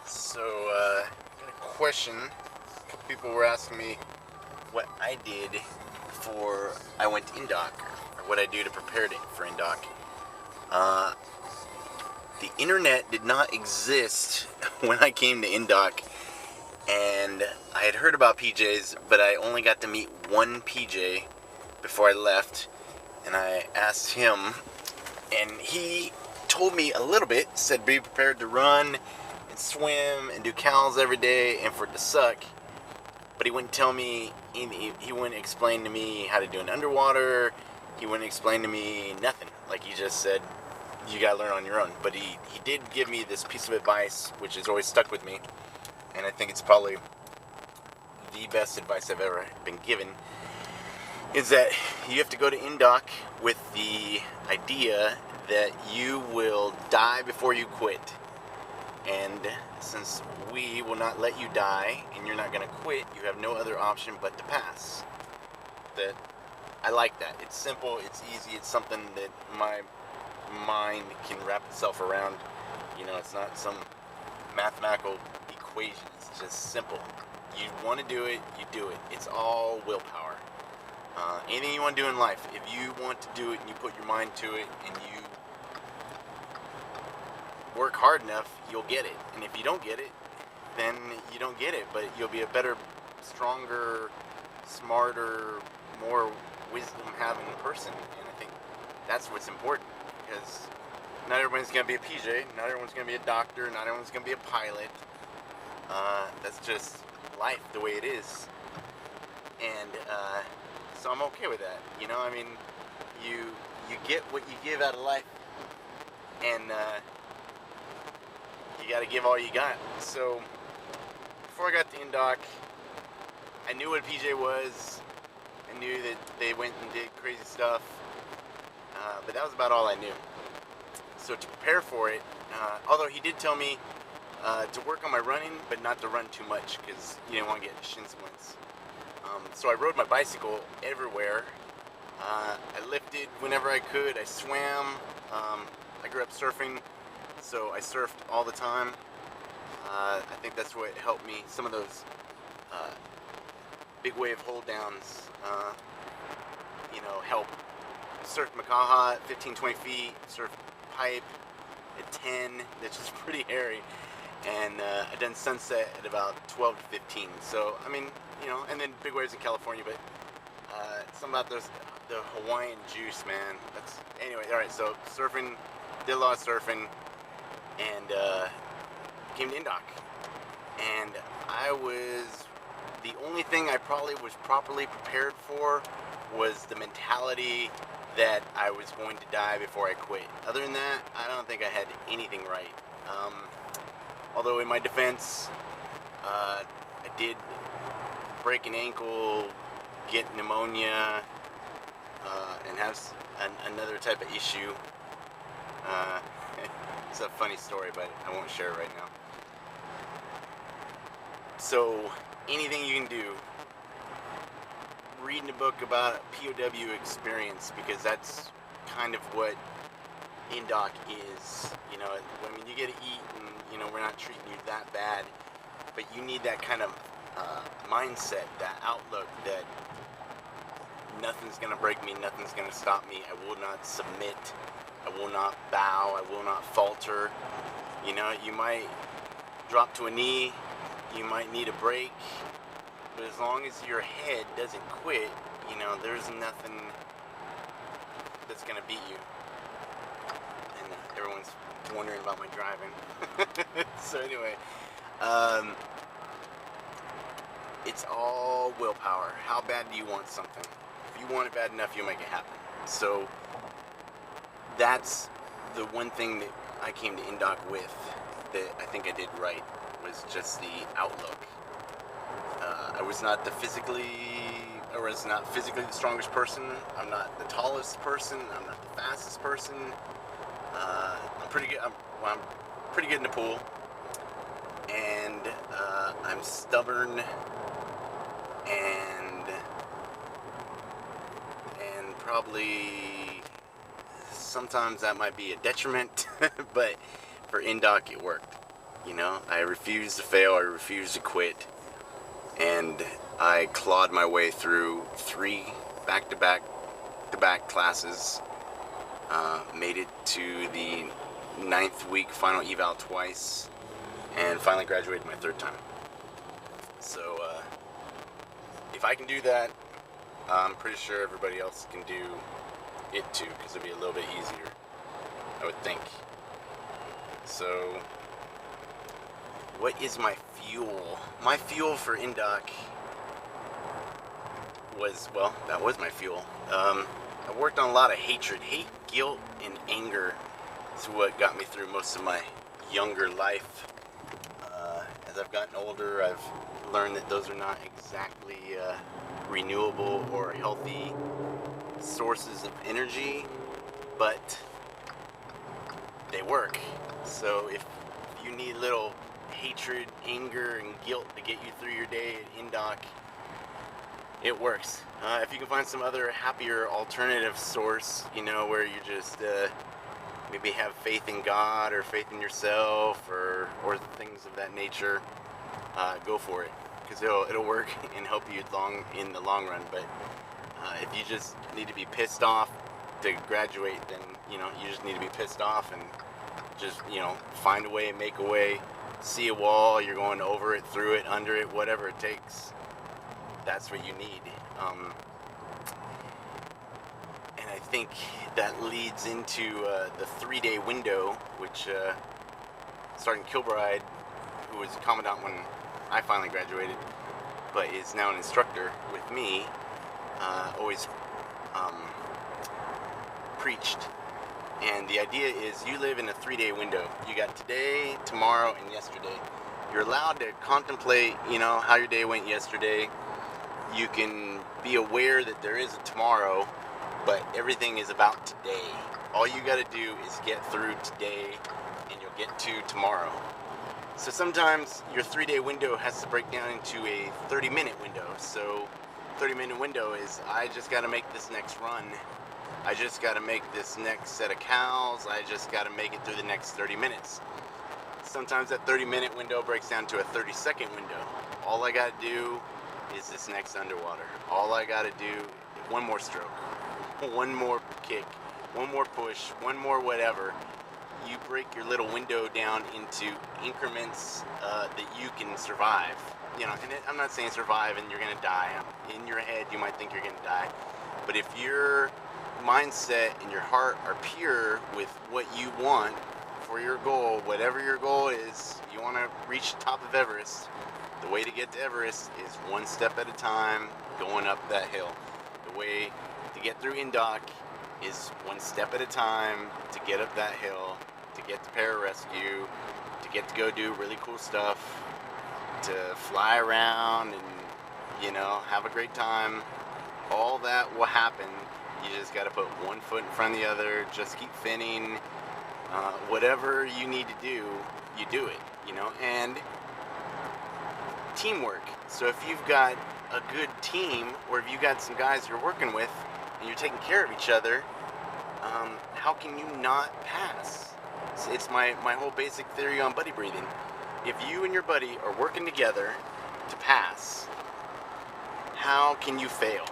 So, got a question. A couple people were asking me what I did before I went to Indoc, or what I do to prepare for Indoc. Uh, the internet did not exist when I came to Indoc, and I had heard about PJs, but I only got to meet one PJ before I left, and I asked him, and he told me a little bit, said be prepared to run and swim and do cals every day and for it to suck, but he wouldn't tell me, he wouldn't explain to me how to do an underwater, he wouldn't explain to me nothing. Like, he just said, you gotta learn on your own. But he did give me this piece of advice, which has always stuck with me, and I think it's probably the best advice I've ever been given, is that you have to go to Indoc with the idea that you will die before you quit. And since we will not let you die and you're not going to quit, you have no other option but to pass. That I like that. It's simple, it's easy, it's something that my mind can wrap itself around. You know, it's not some mathematical equation. It's just simple. You want to do it, you do it. It's all willpower. Anything you want to do in life, if you want to do it and you put your mind to it and you work hard enough, you'll get it. And if you don't get it, then you don't get it. But you'll be a better, stronger, smarter, more wisdom-having person. And I think that's what's important, because not everyone's going to be a PJ, not everyone's going to be a doctor, not everyone's going to be a pilot. That's just life, the way it is. And so I'm okay with that. You know, I mean, you get what you give out of life, and you got to give all you got. So before I got to Indoc, I knew what a PJ was. I knew that they went and did crazy stuff, but that was about all I knew. So to prepare for it, although he did tell me to work on my running, but not to run too much, because you didn't want to get shin splints. So I rode my bicycle everywhere. I lifted whenever I could. I swam. I grew up surfing, so I surfed all the time. I think that's what helped me. Some of those big wave hold downs, help. Surfed Makaha at 15, 20 feet, surfed pipe at 10, that's just pretty hairy. And I done sunset at about 12 to 15. So, I mean, and then big waves in California, but something about the Hawaiian juice, man. Anyway, alright, so surfing, did a lot of surfing, and came to Indoc. And the only thing I probably was properly prepared for was the mentality that I was going to die before I quit. Other than that, I don't think I had anything right. Although in my defense, I did break an ankle, get pneumonia, and have another type of issue. It's a funny story, but I won't share it right now. So anything you can do, reading a book about a POW experience, because that's kind of what Indoc is. I mean, you get to eat, and we're not treating you that bad, but you need that kind of mindset, that outlook, that nothing's gonna break me, nothing's gonna stop me. I will not submit, I will not bow, I will not falter. You might drop to a knee, you might need a break, but as long as your head doesn't quit, there's nothing that's gonna beat you. And everyone's wondering about my driving. So anyway, it's all willpower. How bad do you want something? If you want it bad enough, you'll make it happen. So that's the one thing that I came to Indoc with that I think I did right, was just the outlook. I was not physically the strongest person. I'm not the tallest person. I'm not the fastest person. I'm pretty good. I'm pretty good in the pool, and I'm stubborn, and probably sometimes that might be a detriment, but for Indoc it worked. You know, I refused to fail, I refused to quit, and I clawed my way through 3 back-to-back classes, made it to the 9th week final eval twice, and finally graduated my 3rd time. So, if I can do that, I'm pretty sure everybody else can do it too, because it'll be a little bit easier, I would think. So, what is my fuel? My fuel for Indoc was, well, that was my fuel. I worked on a lot of hatred, guilt, and anger is what got me through most of my younger life. As I've gotten older, I've learned that those are not exactly renewable or healthy sources of energy, but they work. So if you need little hatred, anger, and guilt to get you through your day at Indoc, it works. If you can find some other happier alternative source, you know, where you just maybe have faith in God or faith in yourself or things of that nature, go for it, because it'll work and help you in the long run. But if you just need to be pissed off to graduate, then you know you just need to be pissed off and just, you know, find a way, make a way, see a wall, you're going over it, through it, under it, whatever it takes. That's what you need. And I think that leads into the 3-day window, which Sergeant Kilbride, who was a commandant when I finally graduated, but is now an instructor with me, always preached. And the idea is you live in a 3-day window. You got today, tomorrow, and yesterday. You're allowed to contemplate, you know, how your day went yesterday. You can be aware that there is a tomorrow, but everything is about today. All you got to do is get through today, and you'll get to tomorrow. So sometimes your 3-day window has to break down into a 30-minute window. So 30-minute window is, I just got to make this next run. I just got to make this next set of cows. I just got to make it through the next 30 minutes. Sometimes that 30-minute window breaks down to a 30-second window. All I got to do is this next underwater. All I got to do, one more stroke, one more kick, one more push, one more whatever. You break your little window down into increments that you can survive. You know, and I'm not saying survive and you're going to die. In your head, you might think you're going to die. But if your mindset and your heart are pure with what you want for your goal, whatever your goal is, you want to reach the top of Everest, the way to get to Everest is one step at a time, going up that hill. The way to get through Indoc is one step at a time to get up that hill, to get to pararescue, to get to go do really cool stuff, to fly around and, you know, have a great time. All that will happen. You just got to put one foot in front of the other, just keep finning. Whatever you need to do, you do it, you know, and teamwork. So if you've got a good team, or if you got some guys you're working with and you're taking care of each other, how can you not pass? It's my whole basic theory on buddy breathing. If you and your buddy are working together to pass, how can you fail?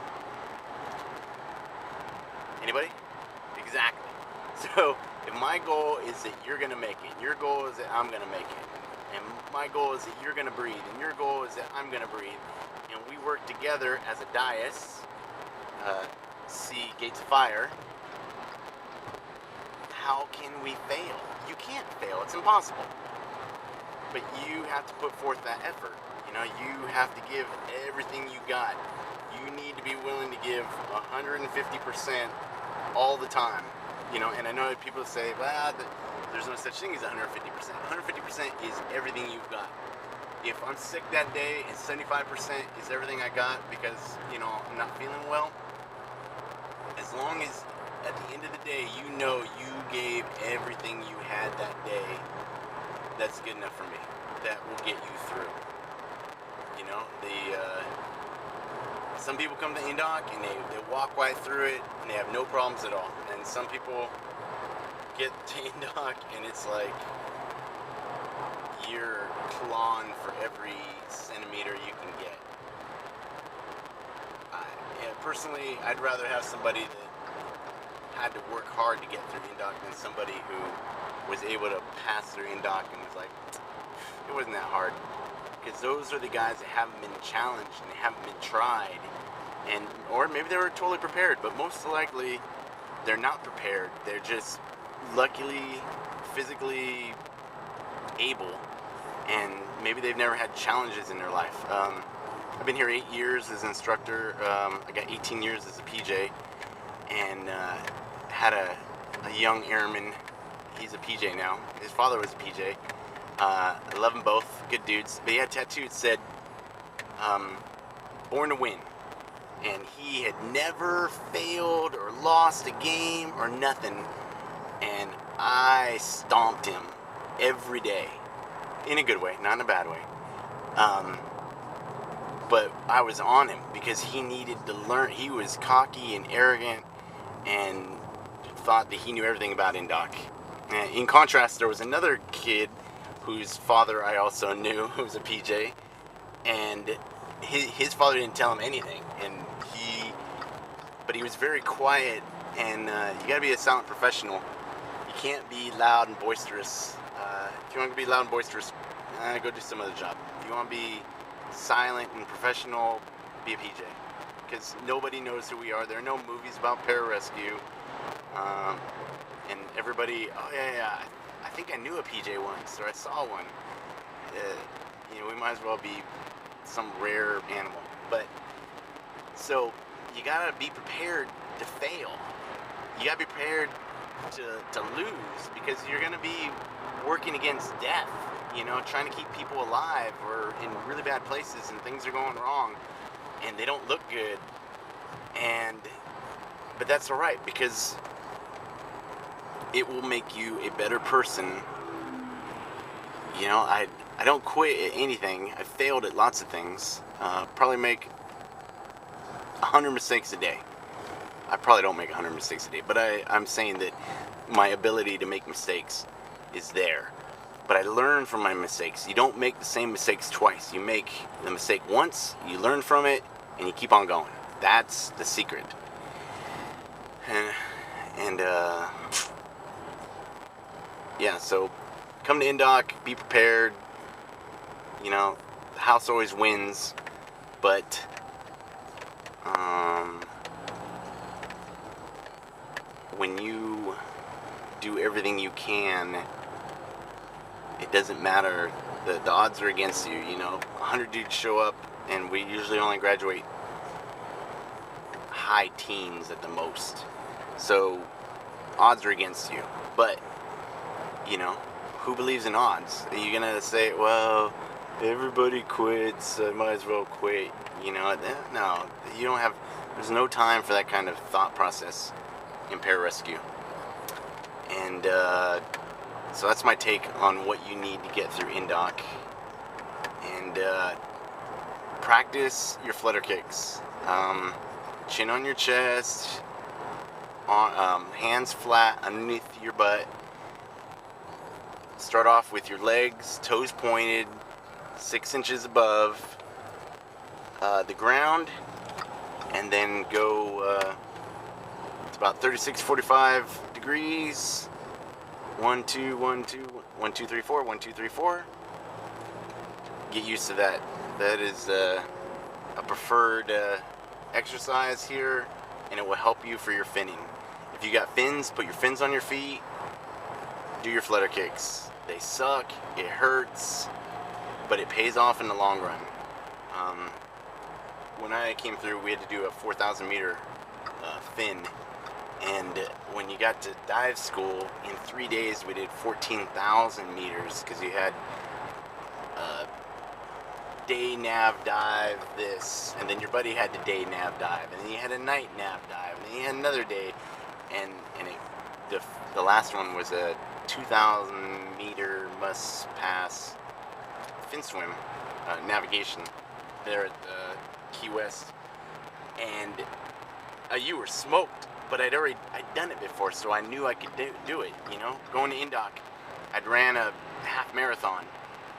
Anybody? Exactly. So if my goal is that you're going to make it, your goal is that I'm going to make it, and my goal is that you're going to breathe, and your goal is that I'm going to breathe, and we work together as a dais, see Gates of Fire, how can we fail? You can't fail. It's impossible. But you have to put forth that effort. You know, you have to give everything you got. You need to be willing to give 150% all the time. You know, and I know that people say, well, there's no such thing as 150%. 150% is everything you've got. If I'm sick that day and 75% is everything I got because, you know, I'm not feeling well, as long as at the end of the day you know you gave everything you had that day, that's good enough for me. That will get you through. You know, some people come to Indoc and they walk right through it and they have no problems at all. And some people get to Indoc and it's like, you're clawing for every centimeter you can get. Yeah, personally, I'd rather have somebody that had to work hard to get through Indoc than somebody who was able to pass through Indoc and was like, it wasn't that hard. Because those are the guys that haven't been challenged and haven't been tried, and or maybe they were totally prepared, but most likely they're not prepared. They're just luckily physically able, and maybe they've never had challenges in their life. I've been here 8 years as an instructor. I got 18 years as a PJ, and had a young airman. He's a PJ now. His father was a PJ. I love them both, good dudes. But he had tattooed said, "Born to win," and he had never failed or lost a game or nothing. And I stomped him every day, in a good way, not in a bad way. But I was on him because he needed to learn. He was cocky and arrogant and thought that he knew everything about Indoc. In contrast, there was another kid whose father I also knew, who was a PJ, and his father didn't tell him anything, but he was very quiet, and you gotta be a silent professional. You can't be loud and boisterous. If you want to be loud and boisterous, go do some other job. If you want to be silent and professional, be a PJ, because nobody knows who we are. There are no movies about pararescue, and everybody, oh yeah, I think I knew a PJ once, or I saw one. We might as well be some rare animal. But so you gotta be prepared to fail. You gotta be prepared to lose, because you're gonna be working against death. Trying to keep people alive or in really bad places, and things are going wrong, and they don't look good. But that's all right, because it will make you a better person. I don't quit at anything. I failed at lots of things. Probably make 100 mistakes a day. I probably don't make 100 mistakes a day, but I'm saying that my ability to make mistakes is there. But I learn from my mistakes. You don't make the same mistakes twice. You make the mistake once, you learn from it, and you keep on going. That's the secret. Yeah, so come to Indoc, be prepared. The house always wins, but when you do everything you can, it doesn't matter. The odds are against you. 100 dudes show up, and we usually only graduate high teens at the most. So odds are against you. But who believes in odds? Are you gonna say, well, everybody quits, I might as well quit? No, you don't have. There's no time for that kind of thought process in pararescue. And so that's my take on what you need to get through Indoc. And practice your flutter kicks. Chin on your chest, hands flat underneath your butt. Start off with your legs, toes pointed, 6 inches above the ground, and then go, it's about 36, 45 degrees. 1, 2, 1, 2, 1, 2, 3, 4, 1, 2, 3, 4. Get used to that. That is a preferred exercise here, and it will help you for your finning. If you got fins, put your fins on your feet. Do your flutter kicks. They suck, it hurts, but it pays off in the long run. When I came through, we had to do a 4,000 meter fin. And when you got to dive school, in 3 days we did 14,000 meters, because you had day nav dive this, and then your buddy had the day nav dive, and then you had a night nav dive, and then you had another day, and the last one was a 2,000 meter must pass fin swim navigation there at Key West, and you were smoked. But I'd done it before, so I knew I could do it. Going to Indoc, I'd ran a half marathon,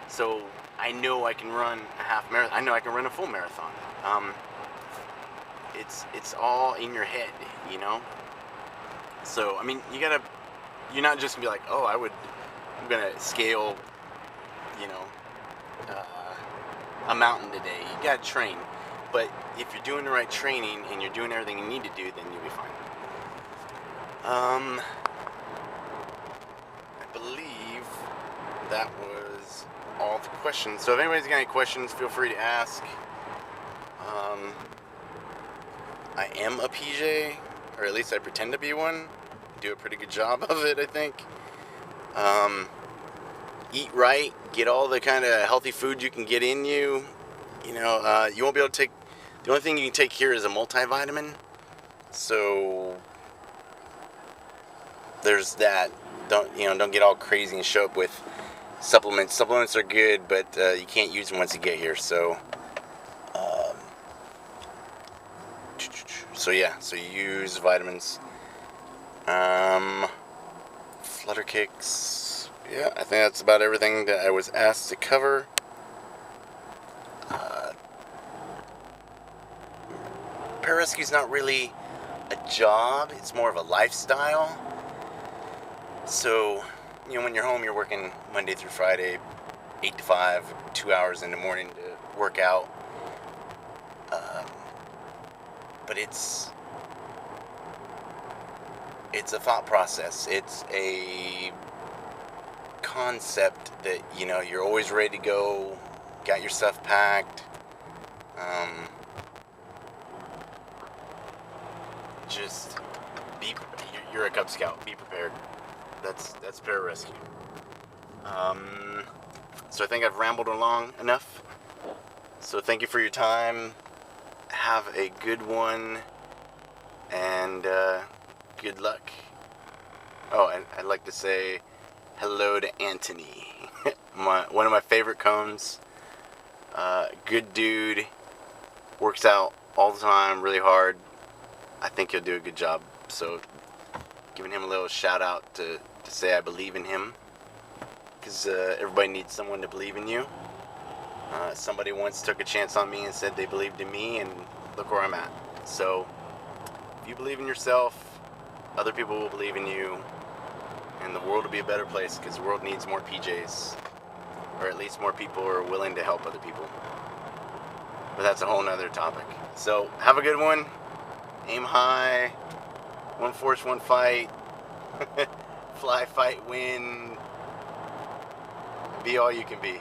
So I know I can run a half marathon. I know I can run a full marathon. It's all in your head, you know. So I mean, you're not just gonna be like, oh, I'm gonna scale, you know, a mountain today. You gotta train. But if you're doing the right training and you're doing everything you need to do, then you'll be fine. I believe that was all the questions. So if anybody's got any questions, feel free to ask. I am a PJ, or at least I pretend to be one. Do a pretty good job of it, I think. Eat right, get all the kind of healthy food you can get in you. You know, you won't be able to take, the only thing you can take here is a multivitamin. So there's that. Don't get all crazy and show up with supplements. Supplements are good, but you can't use them once you get here. So you use vitamins. Flutter kicks. Yeah, I think that's about everything that I was asked to cover. Pararescue is not really a job, it's more of a lifestyle. So, when you're home, you're working Monday through Friday, 8 to 5, 2 hours in the morning to work out. But it's a thought process. It's a concept that, you're always ready to go, got your stuff packed. Just you're a Cub Scout, be prepared. That's pararescue. So I think I've rambled along enough. So thank you for your time. Have a good one, and good luck. Oh, and I'd like to say hello to Anthony, one of my favorite cones. Good dude, works out all the time, really hard. I think he'll do a good job. So giving him a little shout out to say I believe in him, because everybody needs someone to believe in you. Somebody once took a chance on me and said they believed in me, and look where I'm at. So if you believe in yourself, other people will believe in you, and the world will be a better place, because the world needs more PJs, or at least more people who are willing to help other people. But that's a whole nother topic. So have a good one. Aim high. One force, one fight. Fly, fight, win. Be all you can be.